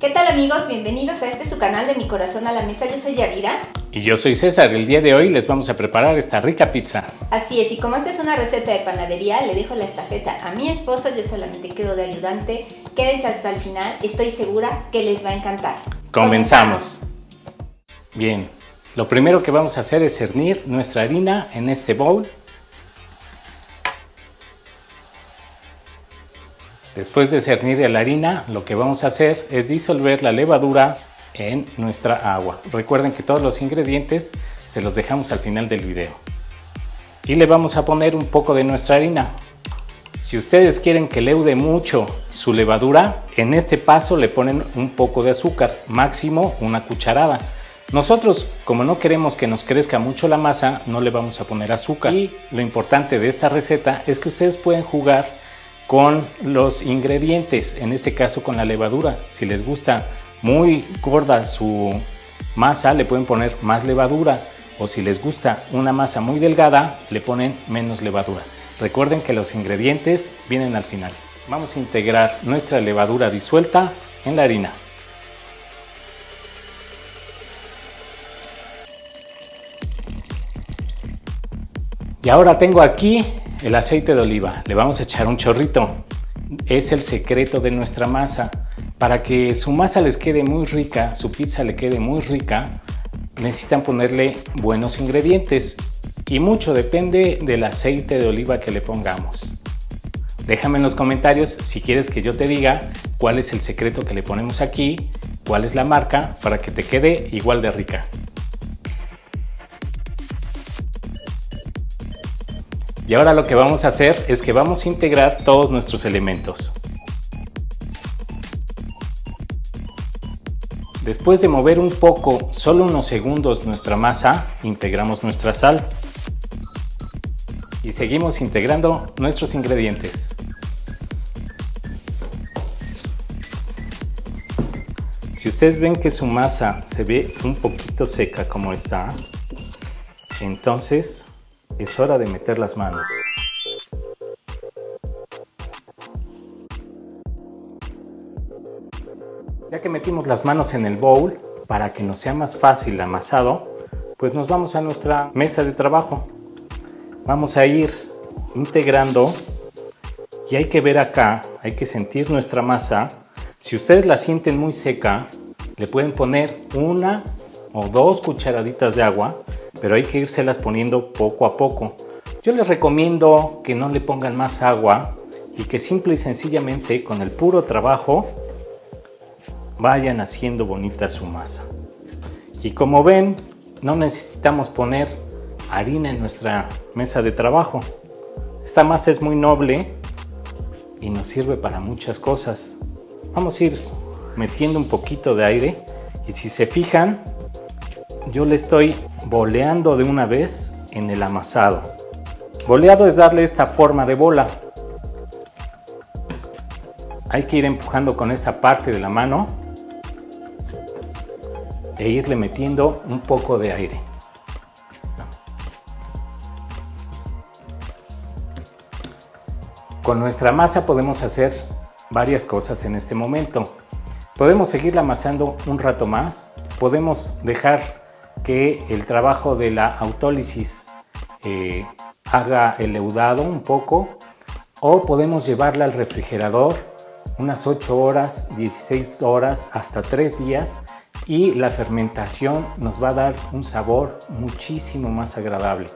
¿Qué tal amigos? Bienvenidos a su canal de Mi Corazón a la Mesa. Yo soy Yadira. Y yo soy César. El día de hoy les vamos a preparar esta rica pizza. Así es, y como esta es una receta de panadería, le dejo la estafeta a mi esposo, yo solamente quedo de ayudante. Quédense hasta el final, estoy segura que les va a encantar. Comenzamos. Bien, lo primero que vamos a hacer es cernir nuestra harina en este bowl. Después de cernir la harina, lo que vamos a hacer es disolver la levadura en nuestra agua. Recuerden que todos los ingredientes se los dejamos al final del video. Y le vamos a poner un poco de nuestra harina. Si ustedes quieren que leude mucho su levadura, en este paso le ponen un poco de azúcar, máximo una cucharada. Nosotros, como no queremos que nos crezca mucho la masa, no le vamos a poner azúcar. Y lo importante de esta receta es que ustedes pueden jugar con los ingredientes, en este caso con la levadura. Si les gusta muy gorda su masa, le pueden poner más levadura, o si les gusta una masa muy delgada, le ponen menos levadura. Recuerden que los ingredientes vienen al final. Vamos a integrar nuestra levadura disuelta en la harina. Y ahora tengo aquí el aceite de oliva. Le vamos a echar un chorrito. Es el secreto de nuestra masa. Para que su masa les quede muy rica, su pizza le quede muy rica, necesitan ponerle buenos ingredientes. Y mucho depende del aceite de oliva que le pongamos. Déjame en los comentarios si quieres que yo te diga cuál es el secreto que le ponemos aquí, cuál es la marca, para que te quede igual de rica. Y ahora lo que vamos a hacer es que vamos a integrar todos nuestros elementos. Después de mover un poco, solo unos segundos nuestra masa, integramos nuestra sal. Y seguimos integrando nuestros ingredientes. Si ustedes ven que su masa se ve un poquito seca como está, entonces es hora de meter las manos. Ya que metimos las manos en el bowl, para que nos sea más fácil el amasado, pues nos vamos a nuestra mesa de trabajo. Vamos a ir integrando y hay que ver acá, hay que sentir nuestra masa. Si ustedes la sienten muy seca, le pueden poner una o dos cucharaditas de agua, pero hay que irselas poniendo poco a poco. Yo les recomiendo que no le pongan más agua y que simple y sencillamente con el puro trabajo vayan haciendo bonita su masa. Y como ven, no necesitamos poner harina en nuestra mesa de trabajo. Esta masa es muy noble y nos sirve para muchas cosas. Vamos a ir metiendo un poquito de aire y si se fijan, yo le estoy boleando de una vez en el amasado. Boleado es darle esta forma de bola. Hay que ir empujando con esta parte de la mano e irle metiendo un poco de aire. Con nuestra masa podemos hacer varias cosas en este momento. Podemos seguirla amasando un rato más. Podemos dejar que el trabajo de la autólisis haga el leudado un poco, o podemos llevarla al refrigerador unas 8 horas, 16 horas, hasta 3 días y la fermentación nos va a dar un sabor muchísimo más agradable.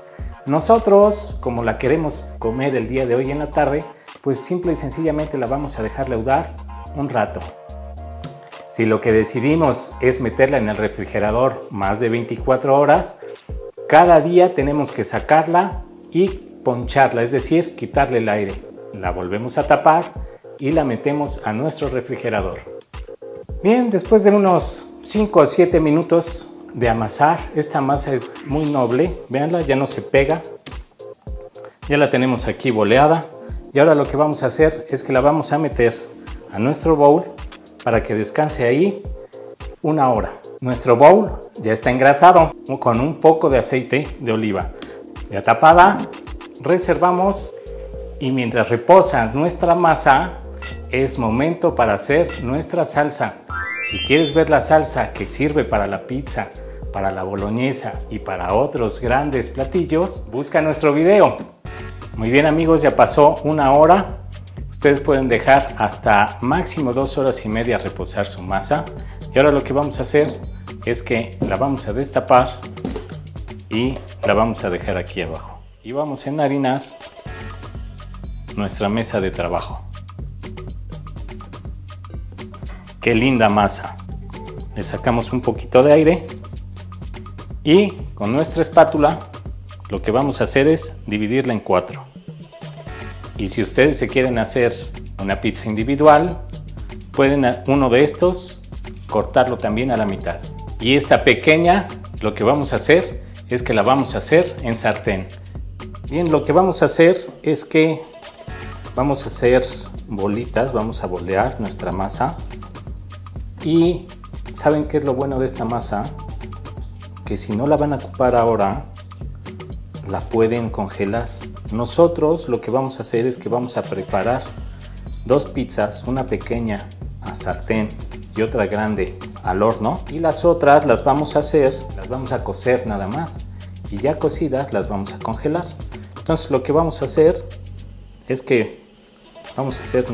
Nosotros, como la queremos comer el día de hoy en la tarde, pues simple y sencillamente la vamos a dejar leudar un rato. Si lo que decidimos es meterla en el refrigerador más de 24 horas, cada día tenemos que sacarla y poncharla, es decir, quitarle el aire. La volvemos a tapar y la metemos a nuestro refrigerador. Bien, después de unos 5 o 7 minutos de amasar, esta masa es muy noble, véanla, ya no se pega. Ya la tenemos aquí boleada y ahora lo que vamos a hacer es que la vamos a meter a nuestro bowl para que descanse ahí una hora. Nuestro bowl ya está engrasado con un poco de aceite de oliva. Ya tapada, reservamos y mientras reposa nuestra masa es momento para hacer nuestra salsa. Si quieres ver la salsa que sirve para la pizza, para la boloñesa y para otros grandes platillos, busca nuestro video. Muy bien amigos, ya pasó 1 hora. Ustedes pueden dejar hasta máximo 2 horas y media reposar su masa. Y ahora lo que vamos a hacer es que la vamos a destapar y la vamos a dejar aquí abajo. Y vamos a enharinar nuestra mesa de trabajo. ¡Qué linda masa! Le sacamos un poquito de aire y con nuestra espátula lo que vamos a hacer es dividirla en 4. Y si ustedes se quieren hacer una pizza individual, pueden uno de estos cortarlo también a la mitad. Y esta pequeña, lo que vamos a hacer es que la vamos a hacer en sartén. Bien, lo que vamos a hacer es que vamos a hacer bolitas, vamos a bolear nuestra masa. Y ¿saben qué es lo bueno de esta masa? Que si no la van a ocupar ahora, la pueden congelar. Nosotros lo que vamos a hacer es que vamos a preparar 2 pizzas, una pequeña a sartén y otra grande al horno, y las otras las vamos a cocer nada más, y ya cocidas las vamos a congelar. Entonces lo que vamos a hacer es que vamos a hacer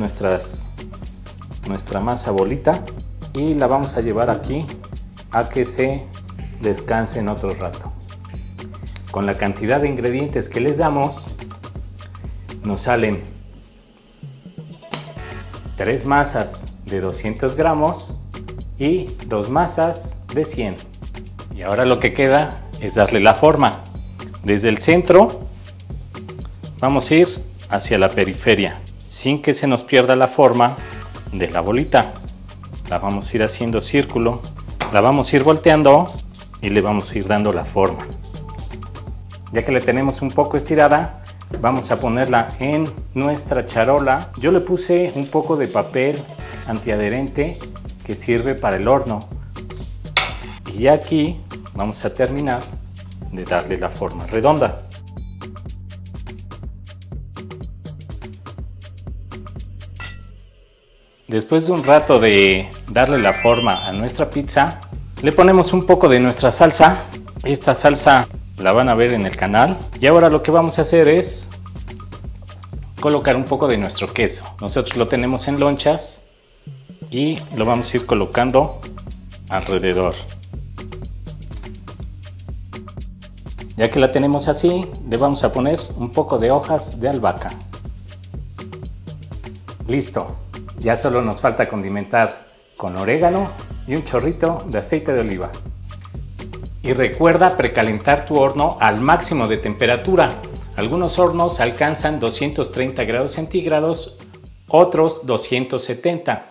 nuestra masa bolita y la vamos a llevar aquí a que se descanse en otro rato. Con la cantidad de ingredientes que les damos, nos salen 3 masas de 200 gramos y 2 masas de 100. Y ahora lo que queda es darle la forma. Desde el centro vamos a ir hacia la periferia, sin que se nos pierda la forma de la bolita. La vamos a ir haciendo círculo, la vamos a ir volteando y le vamos a ir dando la forma. Ya que la tenemos un poco estirada, vamos a ponerla en nuestra charola. Yo le puse un poco de papel antiadherente que sirve para el horno. Y aquí vamos a terminar de darle la forma redonda. Después de un rato de darle la forma a nuestra pizza, le ponemos un poco de nuestra salsa. Esta salsa la van a ver en el canal. Y ahora lo que vamos a hacer es colocar un poco de nuestro queso. Nosotros lo tenemos en lonchas y lo vamos a ir colocando alrededor. Ya que la tenemos así, le vamos a poner un poco de hojas de albahaca. Listo. Ya solo nos falta condimentar con orégano y un chorrito de aceite de oliva. Y recuerda precalentar tu horno al máximo de temperatura. Algunos hornos alcanzan 230 grados centígrados, otros 270.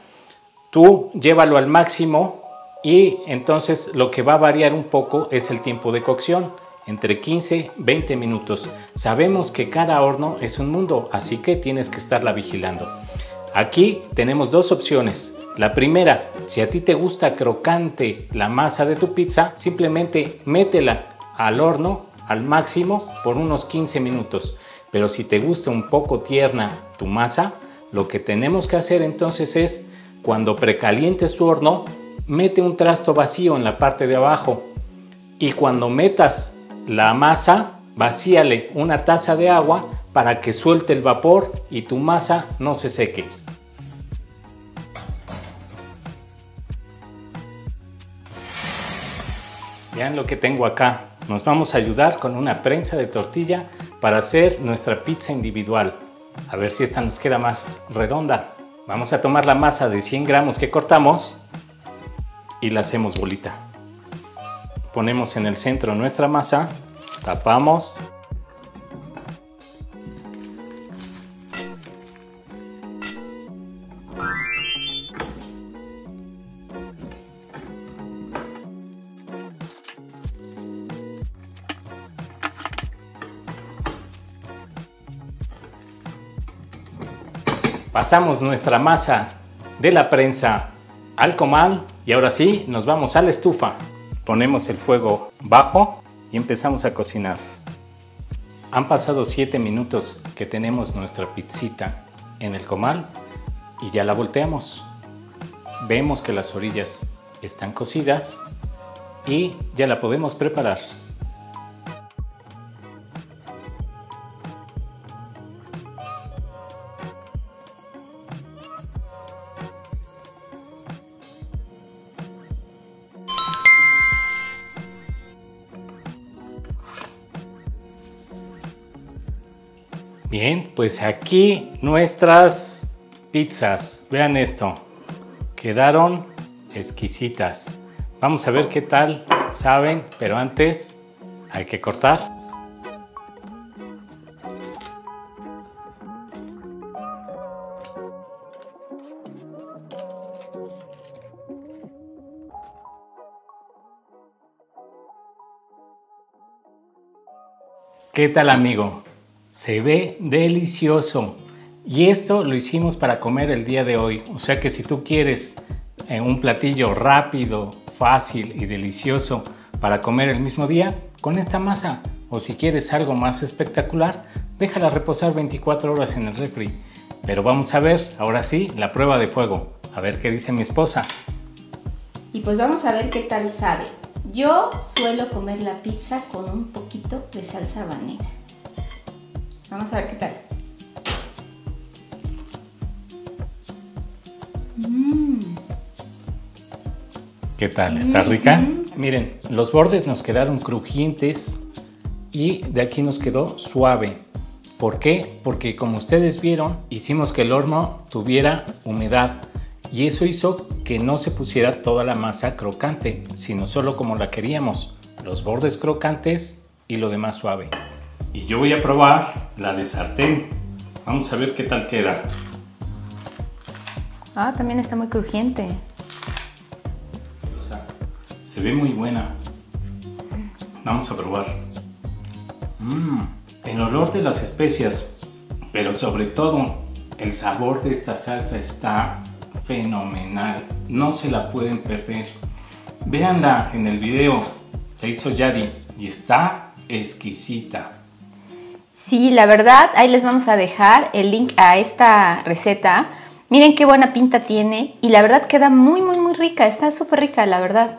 Tú llévalo al máximo y entonces lo que va a variar un poco es el tiempo de cocción, entre 15 y 20 minutos. Sabemos que cada horno es un mundo, así que tienes que estarla vigilando. Aquí tenemos 2 opciones. La primera, si a ti te gusta crocante la masa de tu pizza, simplemente métela al horno al máximo por unos 15 minutos. Pero si te gusta un poco tierna tu masa, lo que tenemos que hacer entonces es, cuando precalientes tu horno, mete un trasto vacío en la parte de abajo. Y cuando metas la masa, vacíale una taza de agua para que suelte el vapor y tu masa no se seque. Vean lo que tengo acá. Nos vamos a ayudar con una prensa de tortilla para hacer nuestra pizza individual. A ver si esta nos queda más redonda. Vamos a tomar la masa de 100 gramos que cortamos y la hacemos bolita. Ponemos en el centro nuestra masa, tapamos. Pasamos nuestra masa de la prensa al comal y ahora sí nos vamos a la estufa. Ponemos el fuego bajo y empezamos a cocinar. Han pasado 7 minutos que tenemos nuestra pizzita en el comal y ya la volteamos. Vemos que las orillas están cocidas y ya la podemos preparar. Bien, pues aquí nuestras pizzas. Vean esto, quedaron exquisitas. Vamos a ver qué tal saben, pero antes hay que cortar. ¿Qué tal, amigo? Se ve delicioso. Y esto lo hicimos para comer el día de hoy. O sea que si tú quieres un platillo rápido, fácil y delicioso para comer el mismo día, con esta masa. O si quieres algo más espectacular, déjala reposar 24 horas en el refri. Pero vamos a ver, ahora sí, la prueba de fuego. A ver qué dice mi esposa. Y pues vamos a ver qué tal sabe. Yo suelo comer la pizza con un poquito de salsa habanera. Vamos a ver qué tal. ¿Qué tal? ¿Está rica? Miren, los bordes nos quedaron crujientes y de aquí nos quedó suave. ¿Por qué? Porque como ustedes vieron, hicimos que el horno tuviera humedad y eso hizo que no se pusiera toda la masa crocante, sino solo como la queríamos, los bordes crocantes y lo demás suave. Y yo voy a probar la de sartén. Vamos a ver qué tal queda. Ah, también está muy crujiente. O sea, se ve muy buena. Vamos a probar. El olor de las especias, pero sobre todo el sabor de esta salsa está fenomenal. No se la pueden perder. Véanla en el video. La hizo Yadi y está exquisita. Sí, la verdad, ahí les vamos a dejar el link a esta receta. Miren qué buena pinta tiene y la verdad queda muy rica, está súper rica, la verdad.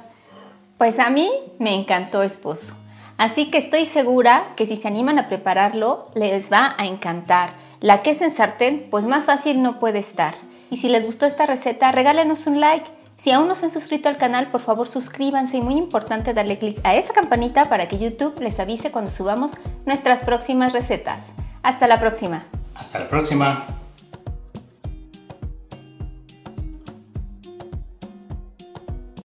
Pues a mí me encantó, esposo. Así que estoy segura que si se animan a prepararlo, les va a encantar. La que es en sartén, pues más fácil no puede estar. Y si les gustó esta receta, regálenos un like. Si aún no se han suscrito al canal, por favor suscríbanse y muy importante darle clic a esa campanita para que YouTube les avise cuando subamos nuestras próximas recetas. Hasta la próxima. Hasta la próxima.